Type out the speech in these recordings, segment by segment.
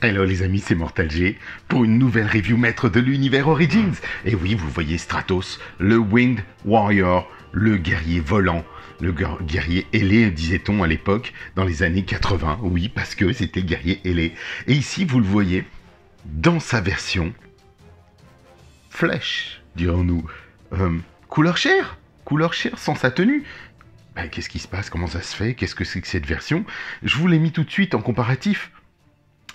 Hello les amis, c'est Mortal G pour une nouvelle review maître de l'univers Origins. Et oui, vous voyez Stratos, le Winged Warrior, le guerrier volant, le guerrier ailé, disait-on à l'époque, dans les années 80. Oui, parce que c'était le guerrier ailé. Et ici, vous le voyez, dans sa version flèche, dirons-nous, couleur chair sans sa tenue. Ben, qu'est-ce qui se passe? Comment ça se fait? Qu'est-ce que c'est que cette version? Je vous l'ai mis tout de suite en comparatif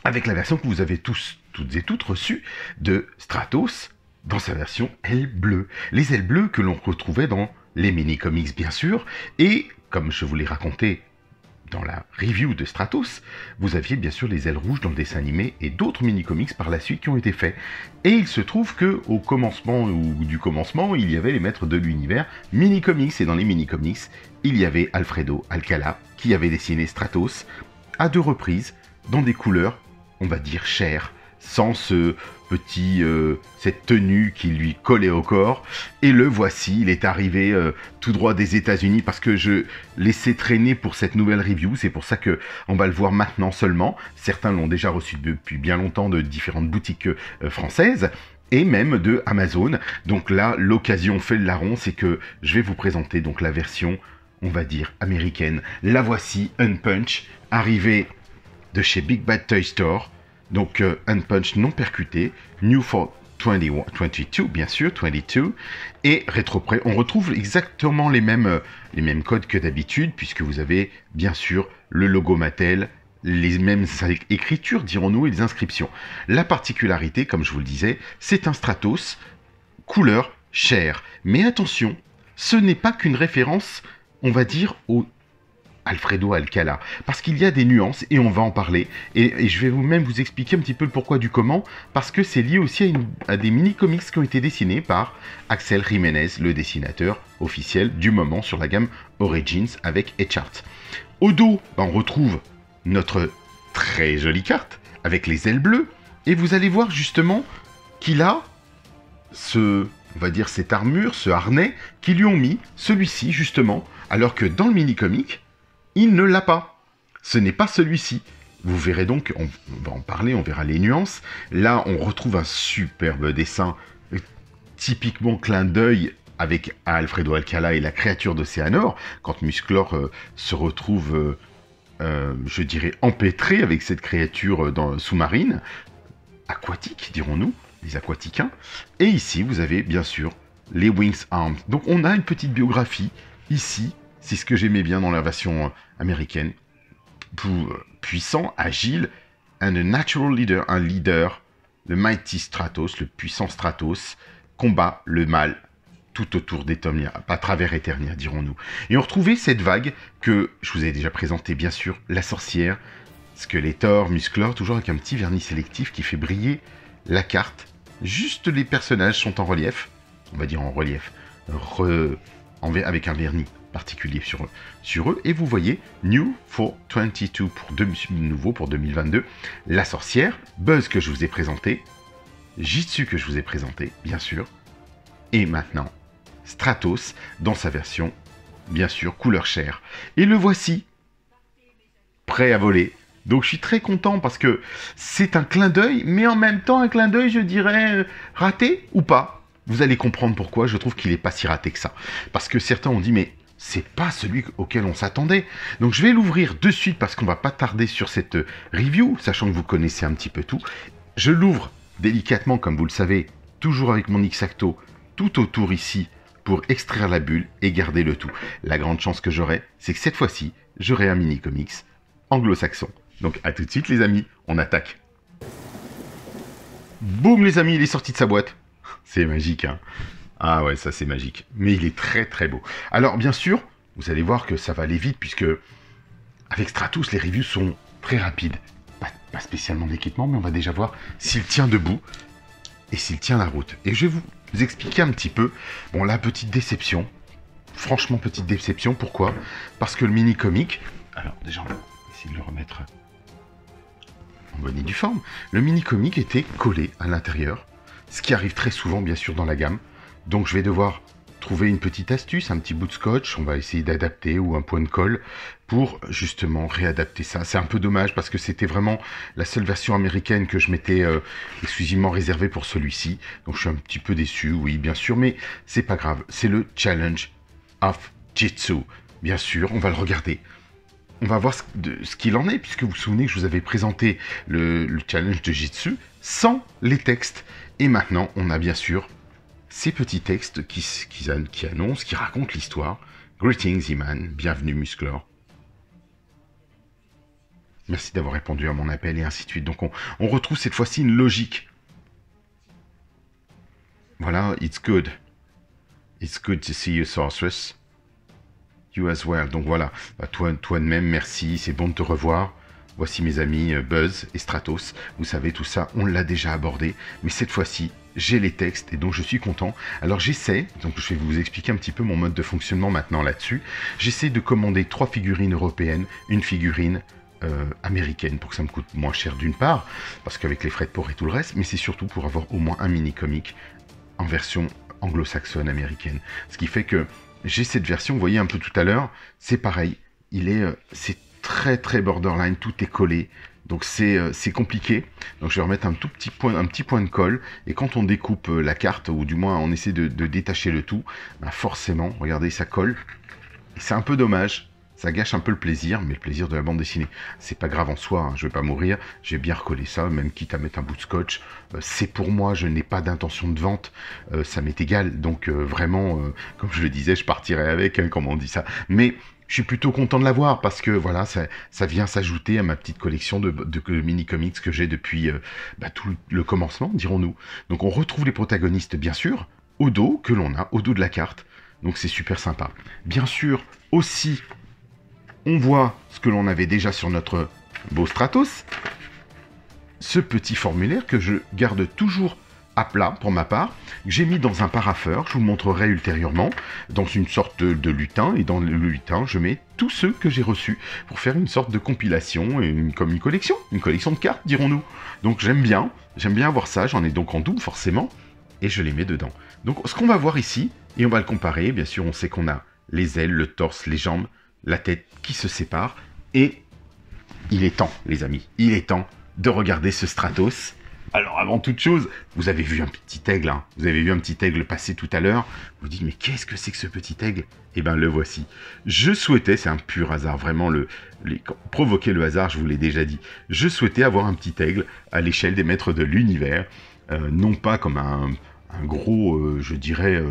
avec la version que vous avez toutes et toutes reçue de Stratos dans sa version aile bleue. Les ailes bleues que l'on retrouvait dans les mini-comics bien sûr, et comme je vous l'ai raconté dans la review de Stratos, vous aviez bien sûr les ailes rouges dans le dessin animé et d'autres mini-comics par la suite qui ont été faits. Et il se trouve que au commencement il y avait les maîtres de l'univers mini-comics, et dans les mini-comics, il y avait Alfredo Alcala qui avait dessiné Stratos à 2 reprises dans des couleurs, on va dire chair, sans ce petit, cette tenue qui lui collait au corps. Et le voici, il est arrivé tout droit des États-Unis parce que je laissais traîner pour cette nouvelle review. C'est pour ça que on va le voir maintenant seulement. Certains l'ont déjà reçu depuis bien longtemps de différentes boutiques françaises et même de Amazon. Donc là, l'occasion fait le larron, c'est que je vais vous présenter donc la version, on va dire, américaine. La voici, Unpunch, arrivée de chez Big Bad Toy Store, donc Unpunch non percuté, New for 22 bien sûr, 22, et rétroprès. On retrouve exactement les mêmes codes que d'habitude, puisque vous avez bien sûr le logo Mattel, les mêmes écritures, dirons-nous, et les inscriptions. La particularité, comme je vous le disais, c'est un Stratos couleur chair. Mais attention, ce n'est pas qu'une référence, on va dire, au Alfredo Alcala, parce qu'il y a des nuances et on va en parler, et je vais même vous expliquer un petit peu le pourquoi du comment, parce que c'est lié aussi à des mini-comics qui ont été dessinés par Axel Jiménez, le dessinateur officiel du moment sur la gamme Origins avec Etchart. Au dos, on retrouve notre très jolie carte avec les ailes bleues, et vous allez voir justement qu'il a on va dire cette armure, ce harnais, qu'ils lui ont mis, celui-ci justement, alors que dans le mini-comic, il ne l'a pas. Ce n'est pas celui-ci. Vous verrez donc, on va en parler, on verra les nuances. Là, on retrouve un superbe dessin, typiquement clin d'œil avec Alfredo Alcala et la créature d'Océanor, quand Musclor se retrouve, je dirais, empêtré avec cette créature sous-marine, aquatique, dirons-nous, les aquaticains. Et ici, vous avez bien sûr les Wings Armed. Donc, on a une petite biographie ici. C'est ce que j'aimais bien dans la version américaine. Puissant, agile, and a natural leader, un leader, le mighty Stratos, le puissant Stratos, combat le mal tout autour d'Eternia, à travers Eternia, dirons-nous. Et on retrouvait cette vague que je vous ai déjà présentée, bien sûr, la sorcière, Skeletor, Musclor, toujours avec un petit vernis sélectif qui fait briller la carte. Juste les personnages sont en relief, on va dire en relief, avec un vernis particulier sur eux, et vous voyez New for 22 nouveau pour 2022, la sorcière, Buzz que je vous ai présenté, Jitsu que je vous ai présenté, bien sûr, et maintenant Stratos dans sa version, bien sûr, couleur chair. Et le voici, prêt à voler. Donc je suis très content parce que c'est un clin d'œil, mais en même temps un clin d'œil, je dirais, raté ou pas. Vous allez comprendre pourquoi je trouve qu'il n'est pas si raté que ça. Parce que certains ont dit, mais c'est pas celui auquel on s'attendait. Donc je vais l'ouvrir de suite parce qu'on va pas tarder sur cette review, sachant que vous connaissez un petit peu tout. Je l'ouvre délicatement, comme vous le savez, toujours avec mon X-Acto, tout autour ici, pour extraire la bulle et garder le tout. La grande chance que j'aurai, c'est que cette fois-ci, j'aurai un mini-comics anglo-saxon. Donc à tout de suite les amis, on attaque. Boum les amis, il est sorti de sa boîte. C'est magique, hein. Ah ouais, ça c'est magique. Mais il est très très beau. Alors bien sûr, vous allez voir que ça va aller vite puisque avec Stratos, les reviews sont très rapides. Pas spécialement d'équipement, mais on va déjà voir s'il tient debout et s'il tient la route. Et je vais vous expliquer un petit peu, bon, la petite déception. Franchement, petite déception. Pourquoi? Parce que le mini-comic... Alors déjà, on va essayer de le remettre en bonne et due forme. Le mini-comic était collé à l'intérieur, ce qui arrive très souvent, bien sûr, dans la gamme. Donc je vais devoir trouvé une petite astuce, un petit bout de scotch, on va essayer d'adapter, ou un point de colle, pour justement réadapter ça. C'est un peu dommage parce que c'était vraiment la seule version américaine que je m'étais exclusivement réservée pour celui-ci. Donc je suis un petit peu déçu, oui, bien sûr, mais c'est pas grave. C'est le Challenge of Jitsu. Bien sûr, on va le regarder. On va voir ce qu'il en est, puisque vous vous souvenez que je vous avais présenté le challenge de Jitsu sans les textes. Et maintenant, on a bien sûr ces petits textes qui annoncent, qui racontent l'histoire. Greetings, Iman, bienvenue, Musclor. Merci d'avoir répondu à mon appel, et ainsi de suite. Donc on retrouve cette fois-ci une logique. Voilà, it's good. It's good to see you, Sorceress. You as well. Donc voilà, toi de même, merci, c'est bon de te revoir. Voici mes amis Buzz et Stratos. Vous savez, tout ça, on l'a déjà abordé. Mais cette fois-ci, j'ai les textes et donc je suis content. Alors j'essaie, donc je vais vous expliquer un petit peu mon mode de fonctionnement maintenant là-dessus. J'essaie de commander 3 figurines européennes, une figurine américaine pour que ça me coûte moins cher d'une part, parce qu'avec les frais de port et tout le reste, mais c'est surtout pour avoir au moins un mini-comic en version anglo-saxonne américaine. Ce qui fait que j'ai cette version, vous voyez un peu tout à l'heure, c'est pareil, c'est très très borderline, tout est collé, donc c'est compliqué. Donc je vais remettre un petit point de colle, et quand on découpe la carte, ou du moins on essaie de détacher le tout, ben forcément, regardez, ça colle, c'est un peu dommage. Ça gâche un peu le plaisir, mais le plaisir de la bande dessinée. C'est pas grave en soi, hein, je vais pas mourir, j'ai bien recollé ça, même quitte à mettre un bout de scotch. C'est pour moi, je n'ai pas d'intention de vente, ça m'est égal. Donc vraiment, comme je le disais, je partirai avec, hein, comme on dit ça. Mais je suis plutôt content de l'avoir, parce que voilà, ça vient s'ajouter à ma petite collection de mini-comics que j'ai depuis tout le commencement, dirons-nous. Donc on retrouve les protagonistes, bien sûr, au dos, que l'on a, au dos de la carte. Donc c'est super sympa. Bien sûr, aussi, on voit ce que l'on avait déjà sur notre beau Stratos, ce petit formulaire que je garde toujours à plat pour ma part, que j'ai mis dans un parapheur, je vous le montrerai ultérieurement, dans une sorte de lutin, et dans le lutin, je mets tous ceux que j'ai reçus pour faire une sorte de compilation, comme une collection de cartes, dirons-nous. Donc j'aime bien avoir ça, j'en ai donc en double forcément, et je les mets dedans. Donc ce qu'on va voir ici, et on va le comparer, bien sûr on sait qu'on a les ailes, le torse, les jambes, la tête qui se sépare, et il est temps, les amis, il est temps de regarder ce Stratos. Alors avant toute chose, vous avez vu un petit aigle, hein, vous avez vu un petit aigle passer tout à l'heure, vous vous dites mais qu'est-ce que c'est que ce petit aigle? Eh bien le voici. Je souhaitais, c'est un pur hasard, vraiment provoquer le hasard, je vous l'ai déjà dit, je souhaitais avoir un petit aigle à l'échelle des maîtres de l'univers, non pas comme un gros, je dirais,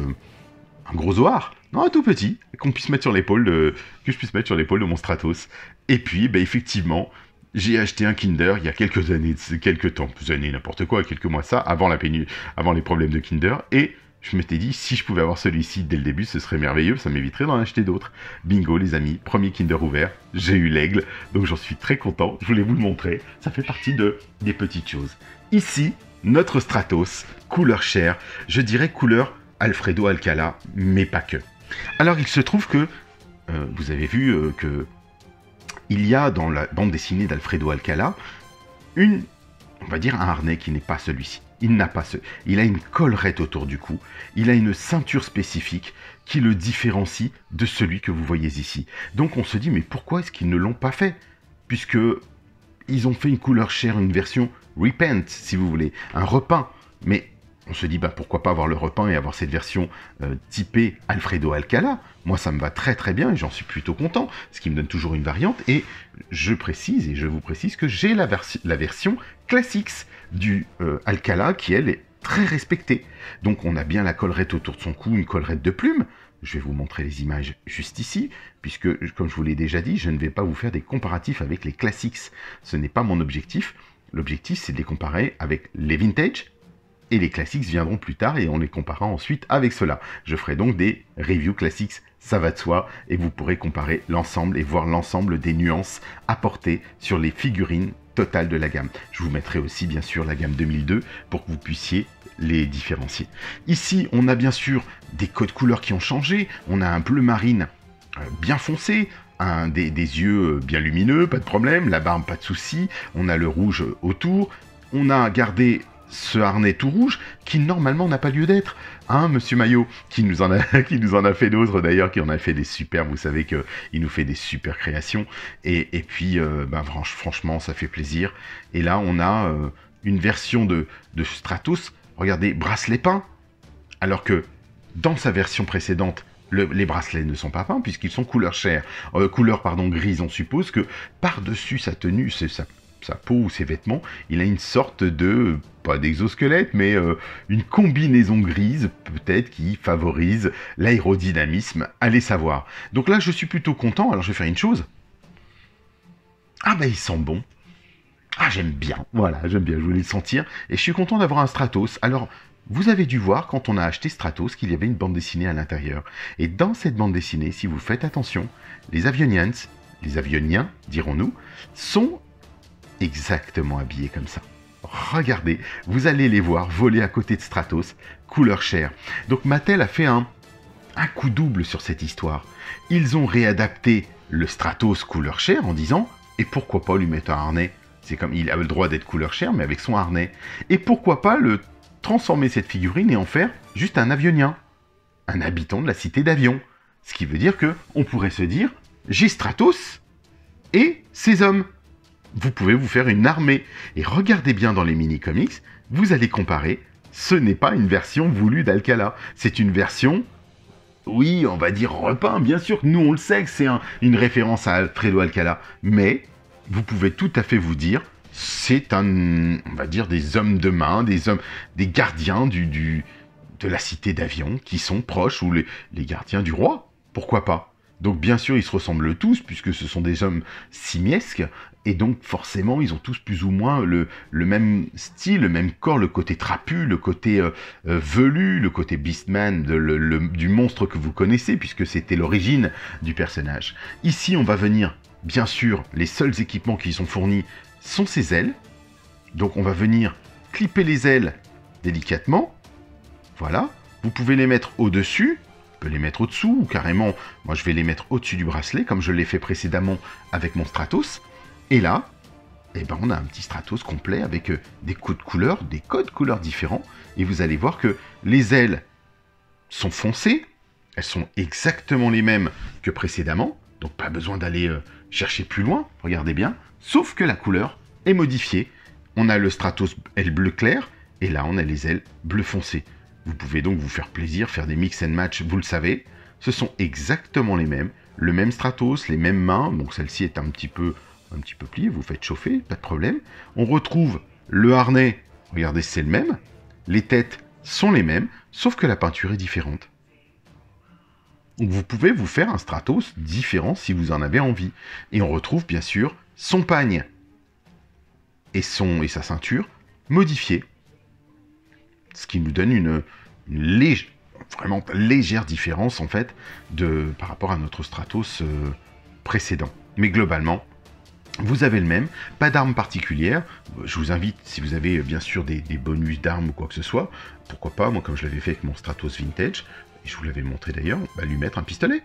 un gros zoar, non, un tout petit, qu'on puisse mettre sur l'épaule que je puisse mettre sur l'épaule de mon Stratos. Et puis, effectivement, j'ai acheté un Kinder il y a quelques années, quelques temps, plus années, n'importe quoi, quelques mois ça, avant les problèmes de Kinder, et je m'étais dit, si je pouvais avoir celui-ci dès le début, ce serait merveilleux, ça m'éviterait d'en acheter d'autres. Bingo, les amis, premier Kinder ouvert, j'ai eu l'aigle, donc j'en suis très content, je voulais vous le montrer, ça fait partie des petites choses. Ici, notre Stratos, couleur chair, je dirais couleur Alfredo Alcala, mais pas que. Alors il se trouve que, vous avez vu que il y a dans la bande dessinée d'Alfredo Alcala, on va dire un harnais qui n'est pas celui-ci. Il a une collerette autour du cou, il a une ceinture spécifique qui le différencie de celui que vous voyez ici. Donc on se dit, mais pourquoi est-ce qu'ils ne l'ont pas fait? Puisque ils ont fait une couleur chair, une version repaint, si vous voulez, un repeint. Mais on se dit, pourquoi pas avoir le repeint et avoir cette version typée Alfredo Alcala? Moi, ça me va très très bien et j'en suis plutôt content, ce qui me donne toujours une variante. Et je vous précise que j'ai la version Classics du Alcala qui, elle, est très respectée. Donc, on a bien la collerette autour de son cou, une collerette de plume. Je vais vous montrer les images juste ici, puisque, comme je vous l'ai déjà dit, je ne vais pas vous faire des comparatifs avec les Classics. Ce n'est pas mon objectif. L'objectif, c'est de les comparer avec les Vintage, et les classiques viendront plus tard et on les comparera ensuite avec cela. Je ferai donc des reviews classiques, ça va de soi, et vous pourrez comparer l'ensemble et voir l'ensemble des nuances apportées sur les figurines totales de la gamme. Je vous mettrai aussi bien sûr la gamme 2002 pour que vous puissiez les différencier. Ici, on a bien sûr des codes couleurs qui ont changé, on a un bleu marine bien foncé, des yeux bien lumineux, pas de problème, la barbe, pas de souci, on a le rouge autour, on a gardé ce harnais tout rouge qui normalement n'a pas lieu d'être. Hein, Monsieur Maillot, qui nous en a, qui nous en a fait d'autres d'ailleurs, qui en a fait des super, vous savez qu'il nous fait des super créations, et puis, franchement, ça fait plaisir. Et là, on a une version de Stratos, regardez, bracelet peint, alors que dans sa version précédente, les bracelets ne sont pas peints, puisqu'ils sont couleur chair, couleur grise. On suppose que par-dessus sa tenue, sa peau ou ses vêtements, il a une sorte de, pas d'exosquelette, mais une combinaison grise, peut-être, qui favorise l'aérodynamisme, allez savoir. Donc là, je suis plutôt content, alors je vais faire une chose. Ah bah, il sent bon. Ah, j'aime bien, voilà, j'aime bien, je voulais le sentir, et je suis content d'avoir un Stratos. Alors, vous avez dû voir, quand on a acheté Stratos, qu'il y avait une bande dessinée à l'intérieur. Et dans cette bande dessinée, si vous faites attention, les Avionians, dirons-nous, sont exactement habillés comme ça. Regardez, vous allez les voir voler à côté de Stratos, couleur chair. Donc Mattel a fait un coup double sur cette histoire. Ils ont réadapté le Stratos couleur chair en disant, et pourquoi pas lui mettre un harnais? C'est comme, il a le droit d'être couleur chair, mais avec son harnais. Et pourquoi pas le transformer cette figurine et en faire juste un avionien, un habitant de la cité d'Avion. Ce qui veut dire que on pourrait se dire, j'ai Stratos et ses hommes. Vous pouvez vous faire une armée. Et regardez bien dans les mini-comics, vous allez comparer, ce n'est pas une version voulue d'Alcala, c'est une version, oui, on va dire repeint, bien sûr, nous on le sait que c'est une référence à Alfredo Alcala, mais vous pouvez tout à fait vous dire, c'est on va dire, des hommes de main, des gardiens de la cité d'Avion qui sont proches, ou les gardiens du roi, pourquoi pas. Donc bien sûr, ils se ressemblent tous, puisque ce sont des hommes simiesques, et donc forcément, ils ont tous plus ou moins le même style, le même corps, le côté trapu, le côté velu, le côté Beastman du monstre que vous connaissez, puisque c'était l'origine du personnage. Ici, on va venir, bien sûr, les seuls équipements qui sont fournis sont ses ailes. Donc on va venir clipper les ailes délicatement. Voilà. Vous pouvez les mettre au-dessus, on peut les mettre au-dessous, ou carrément, moi je vais les mettre au-dessus du bracelet, comme je l'ai fait précédemment avec mon Stratos. Et là, eh ben, on a un petit Stratos complet avec des codes couleurs différents. Et vous allez voir que les ailes sont foncées, elles sont exactement les mêmes que précédemment, donc pas besoin d'aller chercher plus loin, regardez bien, sauf que la couleur est modifiée. On a le Stratos aile bleu clair, et là on a les ailes bleu foncé. Vous pouvez donc vous faire plaisir, faire des mix and match, vous le savez, ce sont exactement les mêmes, le même Stratos, les mêmes mains, donc celle-ci est un petit peu pliée, vous faites chauffer, pas de problème. On retrouve le harnais, regardez c'est le même, les têtes sont les mêmes, sauf que la peinture est différente. Donc vous pouvez vous faire un Stratos différent si vous en avez envie. Et on retrouve bien sûr son pagne et sa ceinture modifiés. Ce qui nous donne une vraiment légère différence en fait par rapport à notre Stratos précédent. Mais globalement, vous avez le même, pas d'armes particulières. Je vous invite, si vous avez bien sûr des bonus d'armes ou quoi que ce soit, pourquoi pas, moi comme je l'avais fait avec mon Stratos Vintage, et je vous l'avais montré d'ailleurs, lui mettre un pistolet.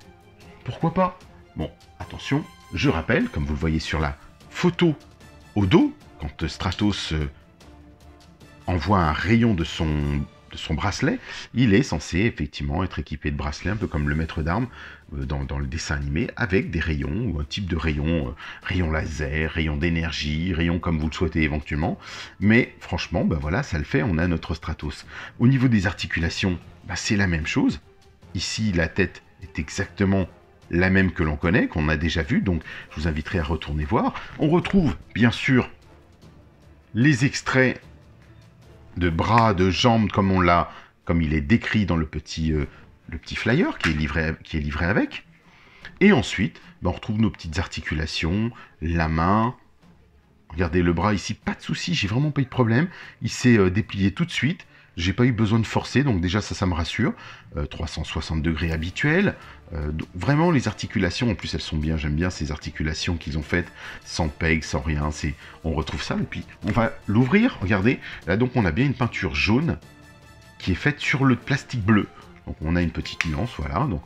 Pourquoi pas? Bon, attention, je rappelle, comme vous le voyez sur la photo au dos, quand Stratos envoie un rayon de son bracelet, il est censé effectivement être équipé de bracelets, un peu comme le maître d'armes dans le dessin animé, avec des rayons, ou un type de rayon, rayon laser, rayon d'énergie, rayon comme vous le souhaitez éventuellement. Mais franchement, voilà, ça le fait, on a notre Stratos. Au niveau des articulations, c'est la même chose. Ici, la tête est exactement la même que l'on connaît, qu'on a déjà vu, donc je vous inviterai à retourner voir. On retrouve, bien sûr, les extraits de bras, de jambes, comme il est décrit dans le petit flyer qui est livré avec. Et ensuite, on retrouve nos petites articulations, la main. Regardez le bras ici, pas de souci, j'ai vraiment pas eu de problème. Il s'est déplié tout de suite. J'ai pas eu besoin de forcer, donc déjà ça me rassure. 360 degrés habituel. Vraiment les articulations, en plus elles sont bien, j'aime bien ces articulations qu'ils ont faites, sans peg, sans rien. On retrouve ça, et puis on va l'ouvrir, regardez. Là donc on a bien une peinture jaune qui est faite sur le plastique bleu. Donc on a une petite nuance, voilà. Donc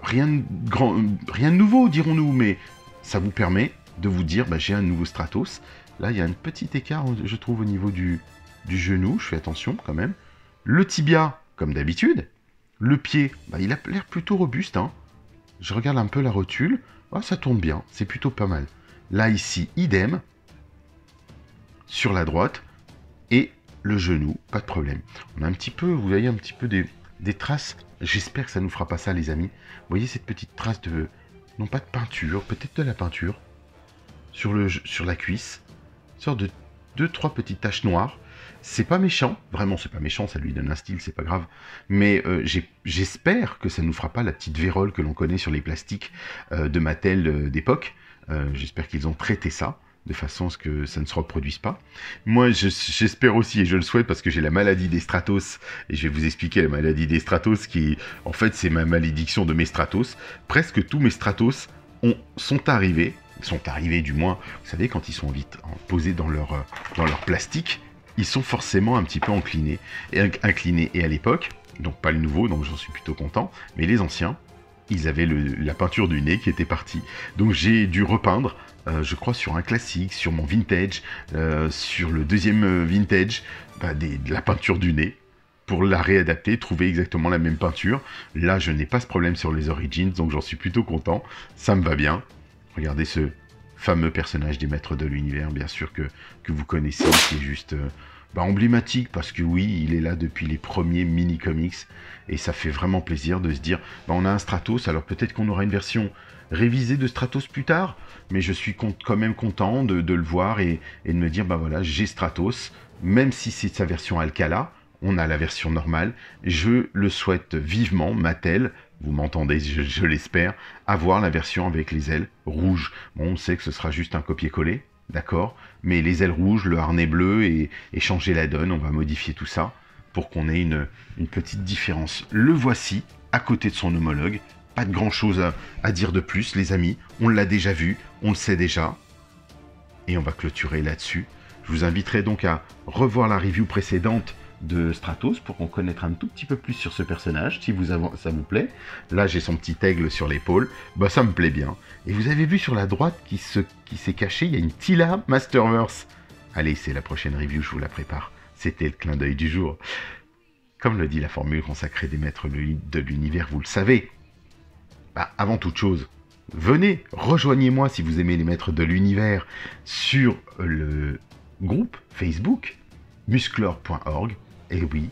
rien de nouveau, dirons-nous, mais ça vous permet de vous dire, j'ai un nouveau Stratos. Là il y a un petit écart, je trouve, au niveau du genou, je fais attention quand même. Le tibia, comme d'habitude. Le pied, il a l'air plutôt robuste, hein. Je regarde un peu la rotule. Ah, ça tourne bien, c'est plutôt pas mal. Là, ici, idem. Sur la droite. Et le genou, pas de problème. On a un petit peu, vous voyez, un petit peu des traces. J'espère que ça nous fera pas ça, les amis. Vous voyez cette petite trace de... Non, pas de peinture, peut-être de la peinture. Sur la cuisse. Une sorte de 2-3 petites taches noires. C'est pas méchant, vraiment c'est pas méchant, ça lui donne un style, c'est pas grave. Mais j'espère que ça nous fera pas la petite vérole que l'on connaît sur les plastiques de Mattel d'époque. J'espère qu'ils ont traité ça de façon à ce que ça ne se reproduise pas. Moi, j'espère aussi, et je le souhaite, parce que j'ai la maladie des stratos, et je vais vous expliquer la maladie des stratos, qui, en fait, c'est ma malédiction de mes stratos. Presque tous mes stratos sont arrivés du moins, vous savez, quand ils sont vite posés dans leur plastique, ils sont forcément un petit peu inclinés. Et à l'époque, donc pas le nouveau, donc j'en suis plutôt content, mais les anciens, ils avaient la peinture du nez qui était partie. Donc j'ai dû repeindre, je crois, sur un classique, sur mon vintage, sur le deuxième vintage, de la peinture du nez, pour la réadapter, trouver exactement la même peinture. Là, je n'ai pas ce problème sur les Origins, donc j'en suis plutôt content, ça me va bien. Regardez ce fameux personnage des Maîtres de l'Univers, bien sûr, que vous connaissez, qui est juste emblématique, parce que oui, il est là depuis les premiers mini-comics, et ça fait vraiment plaisir de se dire, on a un Stratos, alors peut-être qu'on aura une version révisée de Stratos plus tard, mais je suis quand même content de le voir, et de me dire, voilà, j'ai Stratos, même si c'est sa version Alcala, on a la version normale, je le souhaite vivement, Mattel, vous m'entendez, je l'espère, avoir la version avec les ailes rouges. Bon, on sait que ce sera juste un copier-coller, d'accord, mais les ailes rouges, le harnais bleu et changer la donne, on va modifier tout ça pour qu'on ait une petite différence. Le voici, à côté de son homologue, pas de grand chose à dire de plus, les amis, on l'a déjà vu, on le sait déjà, et on va clôturer là-dessus. Je vous inviterai donc à revoir la review précédente de Stratos pour qu'on connaisse un tout petit peu plus sur ce personnage, si ça vous plaît. Là, j'ai son petit aigle sur l'épaule, ça me plaît bien. Et vous avez vu sur la droite qui s'est cachée, il y a une Tila Masterverse. Allez, c'est la prochaine review, je vous la prépare. C'était le clin d'œil du jour. Comme le dit la formule consacrée des Maîtres de l'Univers, vous le savez. Avant toute chose, venez, rejoignez-moi si vous aimez les Maîtres de l'Univers sur le groupe Facebook musclor.org. Et oui,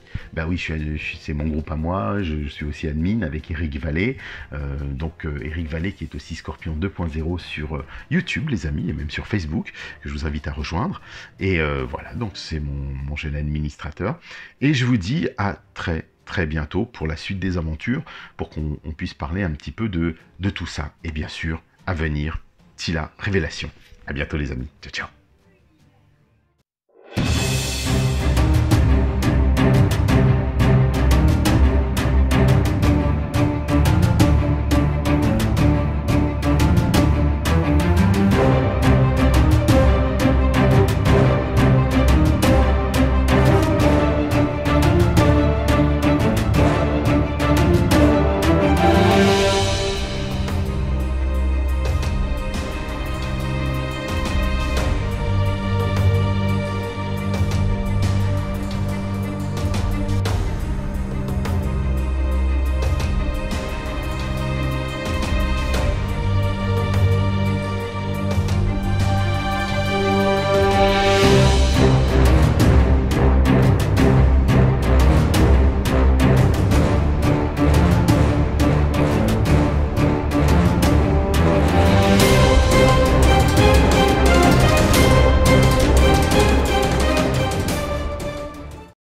c'est mon groupe à moi, je suis aussi admin avec Eric Vallée, Eric Vallée qui est aussi Scorpion 2.0 sur YouTube, les amis, et même sur Facebook, que je vous invite à rejoindre. Et voilà, donc c'est mon jeune administrateur. Et je vous dis à très très bientôt pour la suite des aventures, pour qu'on puisse parler un petit peu de tout ça. Et bien sûr, à venir, Tila Révélation. À bientôt les amis, ciao ciao.